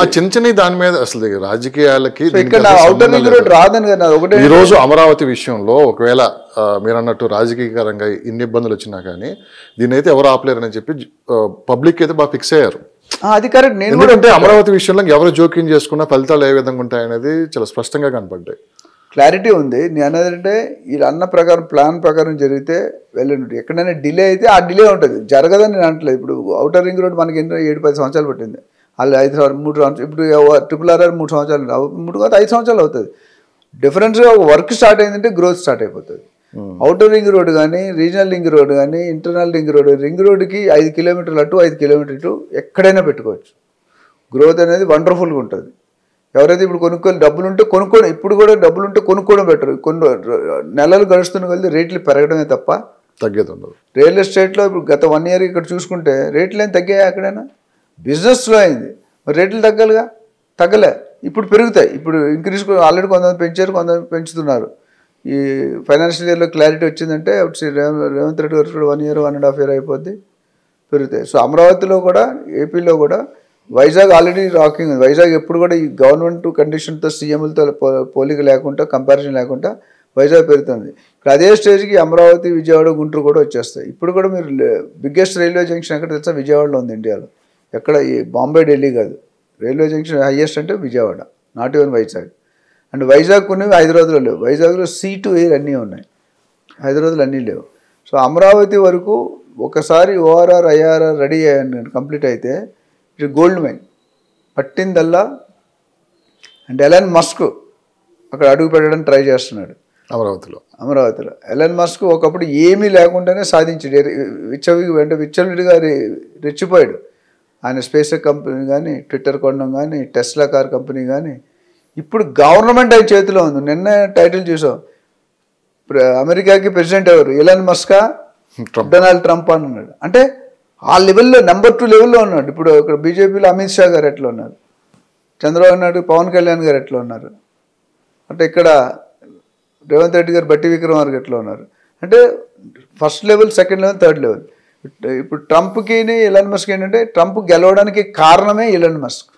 ఆ చిన్న చిన్న దాని మీద అసలు రాజకీయాలకి రాదని ఈ రోజు అమరావతి విషయంలో ఒకవేళ మీరు అన్నట్టు రాజకీయకరంగా ఇన్ని ఇబ్బందులు వచ్చినా కానీ దీన్ని అయితే ఎవరు ఆపలేరని చెప్పి పబ్లిక్ అయితే బాగా ఫిక్స్ అయ్యారు. అది కరెక్ట్. నేను ఎందుకంటే అమరావతి విషయంలో ఎవరు జోక్యం చేసుకున్నా ఫలితాలు ఏ విధంగా ఉంటాయనేది చాలా స్పష్టంగా కనపడ్డాయి. క్లారిటీ ఉంది. నేను అన్నదంటే వీళ్ళు అన్న ప్రకారం ప్లాన్ ప్రకారం జరిగితే వెళ్ళండి. ఎక్కడైనా డిలే అయితే ఆ డిలే ఉంటుంది, జరగదని నేను అంటలేదు. ఇప్పుడు ఔటర్ రింగ్ రోడ్ మనకి ఎన్నో 7-10 సంవత్సరాలు పట్టింది, వాళ్ళు 3 సంవత్సరాలు. ఇప్పుడు RRR 3 సంవత్సరాలు, 5 సంవత్సరాలు అవుతుంది. డిఫరెన్స్గా ఒక వర్క్ స్టార్ట్ అయిందంటే గ్రోత్ స్టార్ట్ అయిపోతుంది. ఔటర్ రింగ్ రోడ్ కానీ, రీజనల్ రింగ్ రోడ్ కానీ, ఇంటర్నల్ రింగ్ రోడ్కి 5 కిలోమీటర్లు అటు 5 కిలోమీటర్లు ఇటు ఎక్కడైనా పెట్టుకోవచ్చు. గ్రోత్ అనేది వండర్ఫుల్గా ఉంటుంది. ఎవరైతే ఇప్పుడు కొనుక్కొని డబ్బులు ఉంటే కొనుక్కోవడం, ఇప్పుడు కూడా డబ్బులు ఉంటే కొనుక్కోవడం బెటర్. కొన్ని నెలలు గడుస్తున్న కొద్ది రేట్లు పెరగడమే తప్ప తగ్గేది ఉండదు. రియల్ ఎస్టేట్లో ఇప్పుడు గత 1 ఇయర్ ఇక్కడ చూసుకుంటే రేట్లు ఏం తగ్గాయా? ఎక్కడైనా బిజినెస్లో అయింది, మరి రేట్లు తగ్గాలిగా, తగ్గలే. ఇప్పుడు పెరుగుతాయి. ఇప్పుడు ఇంక్రీజ్ ఆల్రెడీ కొంతమంది పెంచారు, కొంతమంది పెంచుతున్నారు. ఈ ఫైనాన్షియల్ ఇయర్లో క్లారిటీ వచ్చిందంటే రేవంత్ రెడ్డి గారు కూడా 1 ఇయర్ 1.5 ఇయర్ అయిపోద్ది, పెరుగుతాయి. సో అమరావతిలో కూడా, ఏపీలో కూడా, వైజాగ్ ఆల్రెడీ రాకింగ్ ఉంది. వైజాగ్ ఎప్పుడు కూడా ఈ గవర్నమెంట్ కండిషన్తో సీఎంలతో పోలిక లేకుండా, కంపారిజన్ లేకుండా వైజాగ్ పెరుగుతుంది. ఇప్పుడు అదే స్టేజ్కి అమరావతి, విజయవాడ, గుంటూరు కూడా వచ్చేస్తాయి. ఇప్పుడు కూడా మీరు బిగ్గెస్ట్ రైల్వే జంక్షన్ ఎక్కడ తెలుసా? విజయవాడలో ఉంది ఇండియాలో. ఎక్కడ? ఈ బాంబే, ఢిల్లీ కాదు. రైల్వే జంక్షన్ హైయెస్ట్ అంటే Vijayawada, not even Vizag. And Vizag ఉన్నవి హైదరాబాద్లో లేవు. వైజాగ్లో సీ టు ఎయిర్ అన్నీ ఉన్నాయి, హైదరాబాద్లో అన్నీ లేవు. సో అమరావతి వరకు ఒకసారి ORR, IRR రెడీ కంప్లీట్ అయితే ఇది గోల్డ్ మైన్ పట్టిందల్లా. అండ్ ఎలన్ మస్క్ అక్కడ అడుగు పెట్టడానికి ట్రై చేస్తున్నాడు అమరావతిలో. ఎలన్ మస్క్ ఒకప్పుడు ఏమీ లేకుండానే సాధించాడు. విచ్చలవిడిగా రెచ్చిపోయాడు. ఆయన స్పేస్ కంపెనీ కానీ, ట్విట్టర్ కొనడం కానీ, టెస్లా కార్ కంపెనీ కానీ, ఇప్పుడు గవర్నమెంట్ ఆయన చేతిలో ఉంది. నిన్న టైటిల్ చూసాం, అమెరికాకి ప్రెసిడెంట్ ఎవరు? ఎలన్ మస్కా, డొనాల్డ్ ట్రంప్ అని అన్నాడు. అంటే ఆ లెవెల్లో నెంబర్ 2 లెవెల్లో ఉన్నాడు. ఇప్పుడు ఇక్కడ బీజేపీలో అమిత్ షా గారు ఎట్లా ఉన్నారు, చంద్రబాబు నాయుడు, పవన్ కళ్యాణ్ గారు ఎట్లా ఉన్నారు, అంటే ఇక్కడ రేవంత్ రెడ్డి గారు, బట్టి విక్రమార్క ఎట్లా ఉన్నారు. అంటే first level, second level, third level. ఇప్పుడు ట్రంప్కి, ఎలన్ మస్క్ ఏంటంటే, ట్రంప్ గెలవడానికి కారణమే ఎలన్ మస్క్.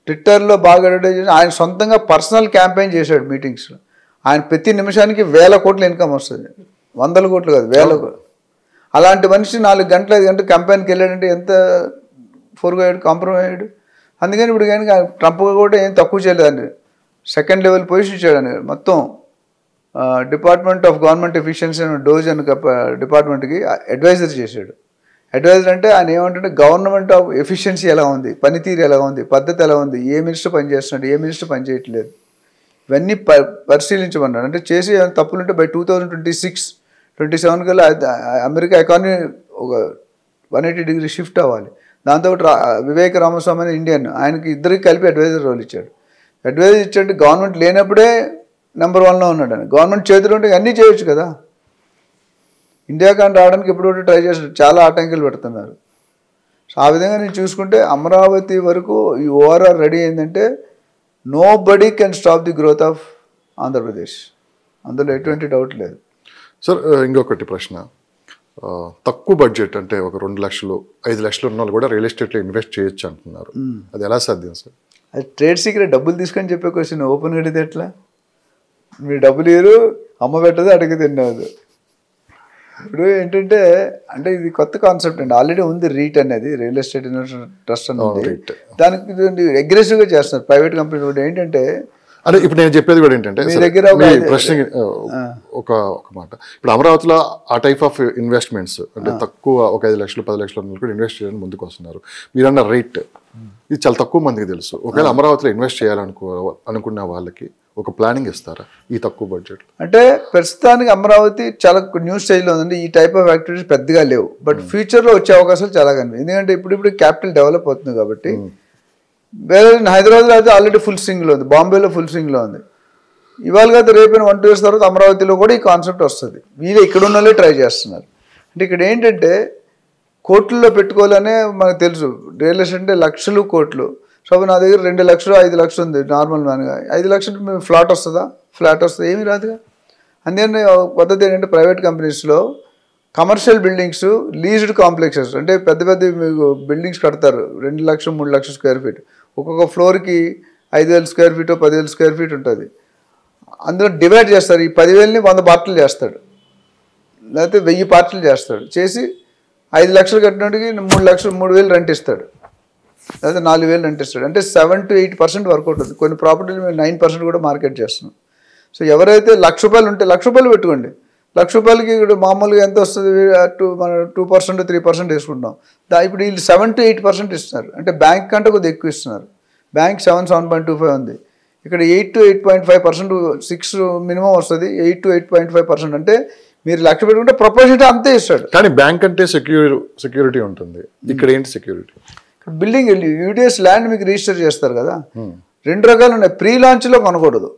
ట్విట్టర్లో బాగా అడ్వర్టైజ్ చేసి ఆయన సొంతంగా పర్సనల్ క్యాంపెయిన్ చేశాడు మీటింగ్స్లో. ఆయన ప్రతి నిమిషానికి 1000 కోట్ల ఇన్కమ్ వస్తుంది, 100 కోట్లు కాదు, 1000 కోట్లు. అలాంటి మనిషి 4 గంటలు 5 గంటలు క్యాంపెయిన్కి వెళ్ళాడంటే ఎంత ఫోర్గా అయ్యాడు, కాంప్రమైజ్ అయ్యాడు. అందుకని ఇప్పుడు కానీ ట్రంప్ కూడా ఏం తక్కువ చేయలేదండి, సెకండ్ లెవెల్ పొజిషన్ ఇచ్చాడని. మొత్తం డిపార్ట్మెంట్ ఆఫ్ గవర్నమెంట్ ఎఫిషియన్సీ అని డోజ్ అని డిపార్ట్మెంట్కి అడ్వైజర్ చేశాడు. అడ్వైజర్ అంటే ఆయన ఏమంటే, గవర్నమెంట్ ఆఫ్ ఎఫిషియన్సీ ఎలా ఉంది, పనితీరు ఎలా ఉంది, పద్ధతి ఎలా ఉంది, ఏ మినిస్టర్ పని చేస్తున్నాడు, ఏ మినిస్టర్ పని చేయట్లేదు, ఇవన్నీ పరిశీలించమన్నాడు. అంటే చేసి తప్పులుంటే బై 2026-27 కల్లా అమెరికా ఎకానమీ ఒక 180 డిగ్రీ షిఫ్ట్ అవ్వాలి. దాంతో వివేక్ రామస్వామి అని ఇండియన్, ఆయనకి ఇద్దరికి కలిపి అడ్వైజర్ రోల్ ఇచ్చాడు. అడ్వైజర్ ఇచ్చాడు, గవర్నమెంట్ లేనప్పుడే నెంబర్ 1లో ఉన్నాడు అని. గవర్నమెంట్ చేతిలో ఉంటే అన్నీ చేయొచ్చు కదా. ఇండియా కానీ రావడానికి ఎప్పుడు ట్రై చేస్తారు, చాలా ఆటంకాలు పెడుతున్నారు. సో ఆ విధంగా నేను చూసుకుంటే అమరావతి వరకు ఈ ORR రెడీ అయిందంటే nobody can stop the growth of Andhra Pradesh, అందులో ఎటువంటి డౌట్ లేదు. సార్ ఇంకొకటి ప్రశ్న, తక్కువ బడ్జెట్ అంటే ఒక 2 లక్షలు 5 లక్షలు ఉన్న వాళ్ళు కూడా రియల్ ఎస్టేట్లో ఇన్వెస్ట్ చేయొచ్చు అంటున్నారు, అది ఎలా సాధ్యం సార్? అది ట్రేడ్ సీక్రెట్. డబ్బులు తీసుకొని చెప్పే క్వశ్చన్ ఓపెన్ అడిగితే ఎట్లా? మీరు డబ్బులు ఇరు, అమ్మ పెట్టదు, అడిగి తిన్నది. ఇప్పుడు ఏంటంటే, అంటే ఇది కొత్త కాన్సెప్ట్ అండి. ఆల్రెడీ ఉంది REIT అనేది, రియల్ ఎస్టేట్ ఇన్వెస్ట్మెంట్ ట్రస్ట్ అనేది. దానికి అగ్రెసివ్గా చేస్తున్నారు ప్రైవేట్ కంపెనీ కూడా. ఏంటంటే, అంటే ఇప్పుడు నేను చెప్పేది కూడా ఏంటంటే, ప్రశ్న ఒక మాట, ఇప్పుడు అమరావతిలో ఆ టైప్ ఆఫ్ ఇన్వెస్ట్మెంట్స్ అంటే తక్కువ ఒక 5 లక్షలు 10 లక్షల కూడా ఇన్వెస్ట్ చేయడానికి ముందుకు వస్తున్నారు. మీరన్న రేట్ ఇది చాలా తక్కువ మందికి తెలుసు. ఒకవేళ అమరావతిలో ఇన్వెస్ట్ చేయాలనుకున్న వాళ్ళకి ఒక ప్లానింగ్ ఇస్తారా ఈ తక్కువ బడ్జెట్? అంటే ప్రస్తుతానికి అమరావతి చాలా న్యూ స్టేజ్లో ఉందండి. ఈ టైప్ ఆఫ్ యాక్టివిటీస్ పెద్దగా లేవు, బట్ ఫ్యూచర్లో వచ్చే అవకాశాలు చాలా కనిపి. ఎందుకంటే ఇప్పుడు క్యాపిటల్ డెవలప్ అవుతుంది కాబట్టి. వేరే హైదరాబాద్లో అయితే ఆల్రెడీ ఫుల్ స్వింగ్లో ఉంది, బాంబేలో ఫుల్ స్వింగ్లో ఉంది. ఇవాళ కాదు రేపైనా 1-2 years తర్వాత అమరావతిలో కూడా ఈ కాన్సెప్ట్ వస్తుంది. వీళ్ళు ఇక్కడ ఉన్న వాళ్ళే ట్రై చేస్తున్నారు. అంటే ఇక్కడ ఏంటంటే కోట్లలో పెట్టుకోవాలనే మనకు తెలుసు. రియల్ ఎస్టేట్ అంటే లక్షలు కోట్లు. సో నా దగ్గర 2 లక్షలు 5 లక్షలు ఉంది నార్మల్ మ్యాన్గా. 5 లక్షలు ఫ్లాట్ వస్తుందా? ఫ్లాట్ వస్తుంది, ఏమీ రాదుగా. అందుకని పద్ధతి ఏంటంటే, ప్రైవేట్ కంపెనీస్లో కమర్షియల్ బిల్డింగ్స్, లీజ్డ్ కాంప్లెక్సెస్, అంటే పెద్ద పెద్ద మీకు బిల్డింగ్స్ కడతారు 2 లక్షలు 3 లక్షల స్క్వేర్ ఫీట్, ఒక్కొక్క ఫ్లోర్కి 5,000 స్క్వేర్ ఫీట్ 10,000 స్క్వేర్ ఫీట్ ఉంటుంది. అందులో డివైడ్ చేస్తారు. ఈ 10,000ని 100 పార్టీలు చేస్తాడు, లేకపోతే 1000 పార్టీలు చేస్తాడు. చేసి 5 లక్షలు కట్టినట్టుకి 3 లక్షలు 3,000 రెంట్ ఇస్తాడు, లేకపోతే 4,000 రెంట్ ఇస్తాడు. అంటే 7 to 8% వర్కౌట్ అవుతుంది. కొన్ని ప్రాపర్టీలు మేము 9% కూడా మార్కెట్ చేస్తున్నాం. సో ఎవరైతే ₹1,00,000 ఉంటే ₹1,00,000 పెట్టుకోండి, ₹1,00,000కి ఇప్పుడు మామూలుగా ఎంత వస్తుంది, మన 2% 3% వేసుకుంటాం. ఇప్పుడు వీళ్ళు 7 to 8% ఇస్తున్నారు. అంటే బ్యాంక్ కంటే కొద్దిగా ఎక్కువ ఇస్తున్నారు. బ్యాంక్ 7.25 ఉంది, ఇక్కడ 8 to 8.5%, 6 మినిమం వస్తుంది, 8 to 8.5%. అంటే మీరు లక్ష పెట్టుకుంటే ప్రపోర్షనల్ అంతే ఇస్తాడు. కానీ బ్యాంక్ అంటే సెక్యూరిటీ ఉంటుంది, ఇక్కడ ఏంటి సెక్యూరిటీ? బిల్డింగ్ యూడిఎస్ ల్యాండ్ మీకు రిజిస్టర్ చేస్తారు కదా, 2 రకాలు ఉన్నాయి. ప్రీ లాంచ్లో కొనకూడదు,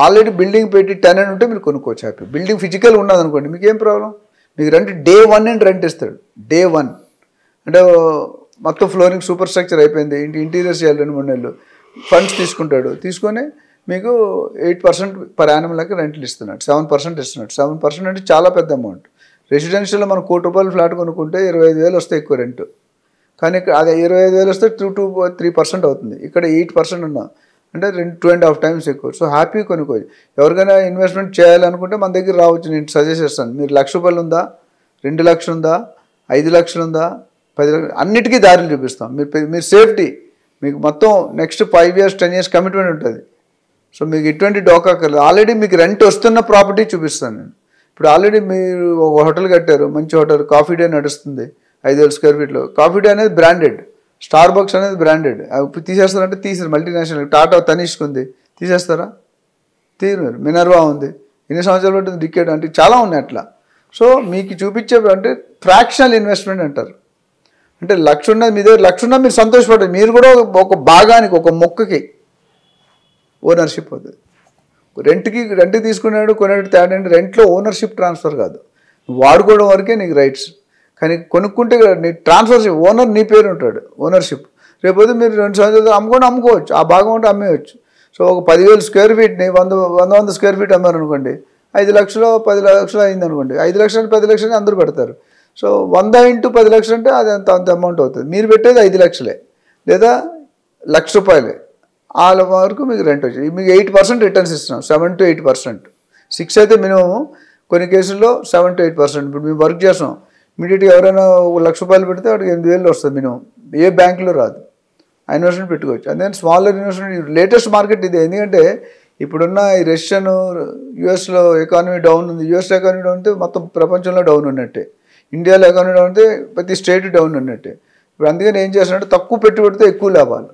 ఆల్రెడీ బిల్డింగ్ పెట్టి టెనెంట్ ఉంటే మీరు కొనుక్కోవచ్చు హ్యాపీ. బిల్డింగ్ ఫిజికల్ ఉన్నది అనుకోండి, మీకు ఏం ప్రాబ్లం, మీకు రెంట్ డే 1 అని రెంట్ ఇస్తాడు. డే 1 అంటే మొత్తం ఫ్లోరింగ్ సూపర్ స్ట్రక్చర్ అయిపోయింది, ఇంటీరియర్స్ చేయాలి 2-3 నెలలు, ఫండ్స్ తీసుకుంటాడు. తీసుకొని మీకు 8% పర్ యానం లెక్క రెంట్లు ఇస్తున్నాడు, 7% ఇస్తున్నాడు. 7% అంటే చాలా పెద్ద అమౌంట్. రెసిడెన్షియల్లో మనం ₹1,00,000 ఫ్లాట్ కొనుక్కుంటే 25,000 వస్తే ఎక్కువ రెంట్, కానీ ఇక్కడ అదే 25,000 వస్తే 2 to 3% అవుతుంది. ఇక్కడ 8% ఉన్నా అంటే 2.5 times ఎక్కువ. సో హ్యాపీ కొనుక్కోవచ్చు. ఎవరికైనా ఇన్వెస్ట్మెంట్ చేయాలనుకుంటే మన దగ్గర రావచ్చు. నేను సజెస్ట్ చేస్తాను, మీరు ₹1,00,000 ఉందా, 2 లక్షలు ఉందా, 5 లక్షలు ఉందా, 10 లక్షలు, అన్నిటికీ దారులు చూపిస్తాం. మీరు సేఫ్టీ, మీకు మొత్తం నెక్స్ట్ 5 years 10 years కమిట్మెంట్ ఉంటుంది. సో మీకు ఎటువంటి డోకాకర్లేదు. ఆల్రెడీ మీకు రెంట్ వస్తున్న ప్రాపర్టీ చూపిస్తాను నేను. ఇప్పుడు ఆల్రెడీ మీరు ఒక హోటల్ కట్టారు, మంచి హోటల్, కాఫీ డే నడుస్తుంది 5,000 స్క్వేర్ ఫీట్లో. కాఫీ డే అనేది బ్రాండెడ్, స్టార్ బక్స్ అనేది బ్రాండెడ్. అవి తీసేస్తారంటే తీసారు. మల్టీనేషనల్ టాటా తనిష్క్ ఉంది, తీసేస్తారా? తీరు. మినర్వా ఉంది, ఎన్ని సంవత్సరాలు పట్టింది, డికేడ్, అంటే చాలా ఉన్నాయి అట్లా. సో మీకు చూపించే అంటే ఫ్రాక్షనల్ ఇన్వెస్ట్మెంట్ అంటారు. అంటే 1,00,000 ఉన్నది మీ దగ్గర, 1,00,000 ఉన్నది మీరు సంతోషపడదు. మీరు కూడా ఒక భాగానికి, ఒక మొక్కకి ఓనర్షిప్ అవుతుంది. రెంట్కి తీసుకున్నాడు కొనేది తేడా. రెంట్లో ఓనర్షిప్ ట్రాన్స్ఫర్ కాదు, వాడుకోవడం వరకే నీకు రైట్స్. కానీ కొనుక్కుంటే నీ ట్రాన్స్ఫర్ ఓనర్ నీ పేరు ఉంటాడు, ఓనర్షిప్. రేపొద్దు మీరు 2 సంవత్సరాలు అమ్ముకోవచ్చు, ఆ భాగం ఉంటే అమ్మేయచ్చు. సో ఒక 10,000 స్క్వేర్ ఫీట్ని 100 స్క్వేర్ ఫీట్ అమ్మారనుకోండి, 5 లక్షలు 10 లక్షలు అయింది అనుకోండి. 5 లక్షలు 10 లక్షలు అందరూ పెడతారు. సో 100 into 10 లక్షలు అంటే అది అంత అమౌంట్ అవుతుంది. మీరు పెట్టేది 5 లక్షలే లేదా ₹1,00,000, వాళ్ళ వరకు మీకు రెంట్ వచ్చి మీకు 8% రిటర్న్స్ ఇస్తున్నాం. 7 to 8%, 6 అయితే మినిమం, కొన్ని కేసుల్లో 7 to 8%. ఇప్పుడు మేము వర్క్ చేస్తాం, ఇమీడియట్గా ఎవరైనా ₹1,00,000 పెడితే వాడికి 8,000 వస్తుంది మినిమం. ఏ బ్యాంకులో రాదు. ఆ ఇన్వెస్ట్మెంట్ పెట్టుకోవచ్చు. అందుకని స్మాలర్ ఇన్వెస్ట్మెంట్ లేటెస్ట్ మార్కెట్ ఇదే. ఎందుకంటే ఇప్పుడున్న ఈ రష్యన్, యుఎస్లో ఎకానమీ డౌన్ ఉంది. యుఎస్ ఎకానమీ డౌన్ అయితే మొత్తం ప్రపంచంలో డౌన్ ఉన్నట్టే, ఇండియాలో ఎకానమీ డౌన్ అయితే ప్రతి స్టేట్ డౌన్ ఉన్నట్టే. ఇప్పుడు అందుకని ఏం చేస్తున్నారంటే తక్కువ పెట్టుబడితో ఎక్కువ లాభాలు.